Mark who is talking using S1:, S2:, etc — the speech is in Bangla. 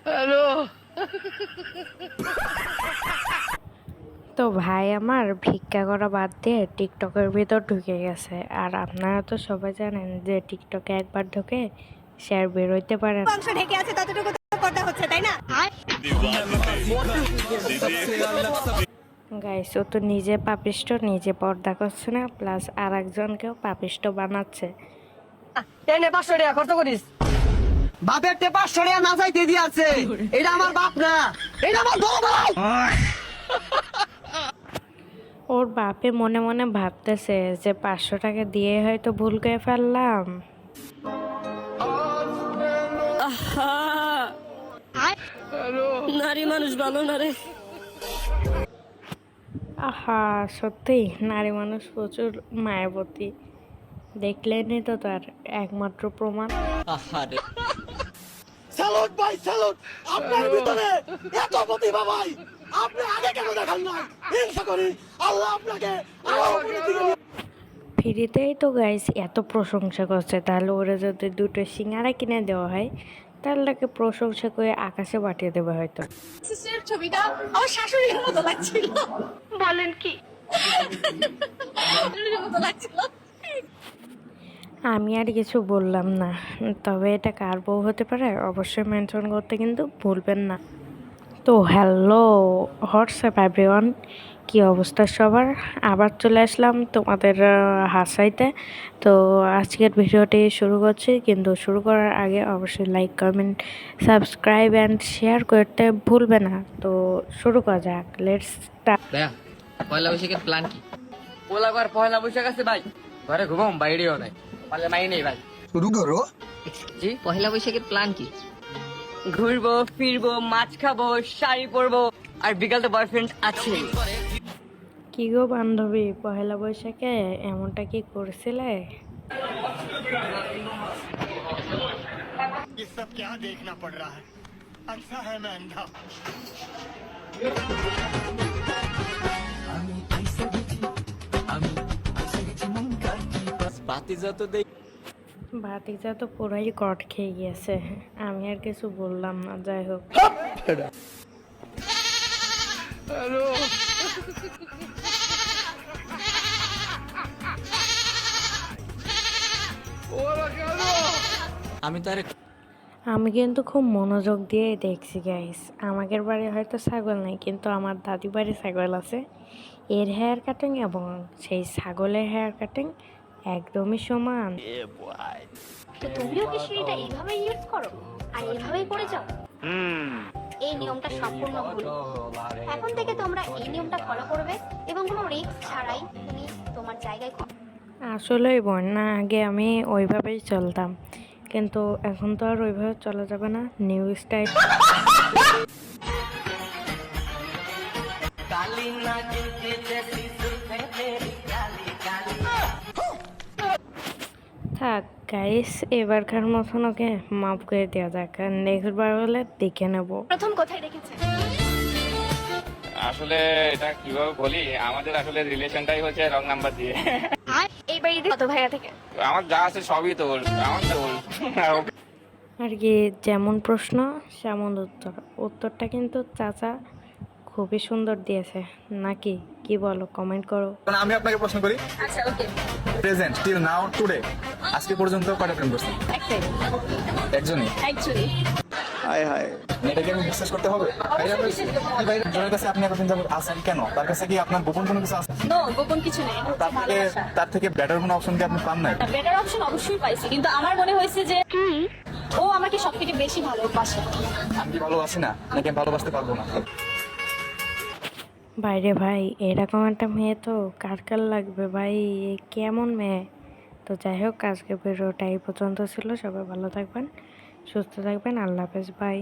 S1: হ্যালো।
S2: তো ভাই আমার ভিক্ষা করা বাদ দিয়ে টিকটকের ভিতর ঢুকে গেছে। আর আপনারা তো সবাই জানেন যে টিকটকে একবার ঢুকে সে আর বেরোইতে পারে না।
S3: অংশ ঢেকে আছে ততটুকু তো পর্দা হচ্ছে, তাই না?
S2: গাইস ও তো নিজে পাপিষ্ট, নিজে পর্দা করছে না, প্লাস আর একজনকেও পাপিষ্ট বানাচ্ছে।
S1: এনে 500 টাকা খরচ করিস।
S4: বাপের টে 500 টাকা না চাইতে দিয়েছে। এটা আমার বাপ না, এটা আমার বড় ভাই।
S2: ওর বাপে মনে মনে ভাবতেছে যে 500 টাকা দিয়ে হয়তো ভুল করে ফেললাম।
S1: নারী মানুষ ভালো না রে।
S2: আহা, সত্যি নারী মানুষ প্রচুর মায়াবতী। দেখলেনই তো তার একমাত্র প্রমাণ।
S4: স্যালুট ভাই, স্যালুট। আপনার ভিতরে এত প্রতিভা ভাই, আপনি আগে কেন দেখান না? হিংসা করি, আল্লাহ আপনাকে আরো উপরে দিকে নিয়ে।
S2: ফ্রিতেই তো গাইস এত প্রশংসা করছে, তাহলে ওরা যদি দুটো সিঙ্গারা কিনে দেওয়া হয় তাহলে তাকে প্রশংসা করে আকাশে পাঠিয়ে দেবে হয়তো।
S3: সিস্টার ছবিটা আমার শাশুড়ির মতো লাগছিল।
S2: বলেন কি?
S3: শাশুড়ির মতো লাগছিল।
S2: আমি আর কিছু বললাম না, তবে এটা কার বউ হতে পারে অবশ্যই মেনশন করতে কিন্তু ভুলবেন না। তো হ্যালো হোয়াটসঅ্যাপ এভরিওয়ান, কী অবস্থা সবার? আবার চলে আসলাম তোমাদের হাসাইতে। তো আজকের ভিডিওটি শুরু করছি, কিন্তু শুরু করার আগে অবশ্যই like comment subscribe and share করতে ভুলবে না। তো শুরু করা যাক, লেটস স্টার্ট।
S5: ভাইয়া পয়লা বৈশাখের প্ল্যান কি?
S1: পোলাবার পয়লা বৈশাখ আছে ভাই, ঘরে ঘুমাম, বাইরেও নাই, পারলে মাই নেই ভাই।
S4: শুরু করো।
S5: জি, পয়লা বৈশাখের প্ল্যান কি?
S1: ঘুরবো ফিরবো, মাছ খাবো, শাড়ি পরবো, আর বিকাল তো বয়ফ্রেন্ড আছে।
S2: কি গো বান্ধবী, পহেলা বৈশাখে এমনটা কি করছিলে?
S6: ये सब क्या देखना पड़ रहा है? अच्छा है मैं अंधा।
S2: ভাতিজা তো পুরাই কট খেয়ে গিয়েছে, আমি আর কিছু বললাম না। যাই হোক,
S5: আমি তো আরে
S2: আমি কিন্তু খুব মনোযোগ দিয়ে দেখছি গাইস। আমাদের বাড়ি হয়তো ছাগল নাই, কিন্তু আমার দাদি বাড়ি ছাগল আছে। এর হেয়ার কাটিং এবং সেই ছাগলের হেয়ার কাটিং একদমই সমান।
S3: তো তুমিও কি সেটা এইভাবে ইউজ করো আর এইভাবেই করে যাও? এই নিয়মটা সম্পূর্ণ ভুল। এখন থেকে তোমরা এই নিয়মটা ফলো করবে এবং কোনো রিস্ক ছাড়াই তুমি তোমার জায়গায়
S2: আসলেই বোন, না আগে আমি ওইভাবেই চলতাম, কিন্তু এখন তো আর ওইভাবে চলা যাবে না। New style. থাক গাইস, এবারকার মতন ওকে মাফ করে দেওয়া যাক, কারণ নেক্সট বার হলে দেখে নেব।
S3: প্রথম কোথায় রেখেছে?
S7: আসলে এটা কিভাবে বলি, আমাদের আসলে রিলেশনটাই হচ্ছে রং নাম্বার দিয়ে।
S3: এই বাড়িতে কত ভাইয়া থেকে?
S7: আমার যা আছে সবই তোর, আমার তোর।
S2: আর কি, যেমন প্রশ্ন সেমন উত্তর। উত্তরটা কিন্তু চাচা খুবই সুন্দর দিয়েছে, নাকি কি বলো? কমেন্ট করো।
S8: আমি আপনাকে প্রশ্ন করি,
S3: আচ্ছা ওকে।
S8: প্রেজেন্ট টিল নাও টুডে আজকে পর্যন্ত কয়টা প্রেম করছেন?
S3: একটাই
S8: একজনই?
S3: অ্যাকচুয়ালি।
S8: হায় হায়, এটাকে আমি বিশ্বাস করতে হবে? একজনের কাছে আপনি এতদিন যাবত আছেন কেন? তার কাছে কি আপনার গোপন কোনো কিছু আছে?
S3: নো, গোপন কিছু নেই।
S8: তার থেকে বেটার কোনো অপশন কি আপনি পান নাই?
S3: বেটার অপশন অবশ্যই পাইছি, কিন্তু আমার মনে হয়েছে যে ও আমাকে সবথেকে বেশি ভালোবাসে।
S8: আমি কি ভালোবাসি না, নাকি আমি ভালোবাসতে পারবো না?
S2: বাইরে ভাই, এরকম একটা মেয়ে তো কার কার লাগবে ভাই? এ কেমন মেয়ে? তো যাই হোক, আজকে ভিডিওটা এই পর্যন্ত ছিল। সবাই ভালো থাকবেন, সুস্থ থাকবেন। আল্লাহ হাফেজ, বাই।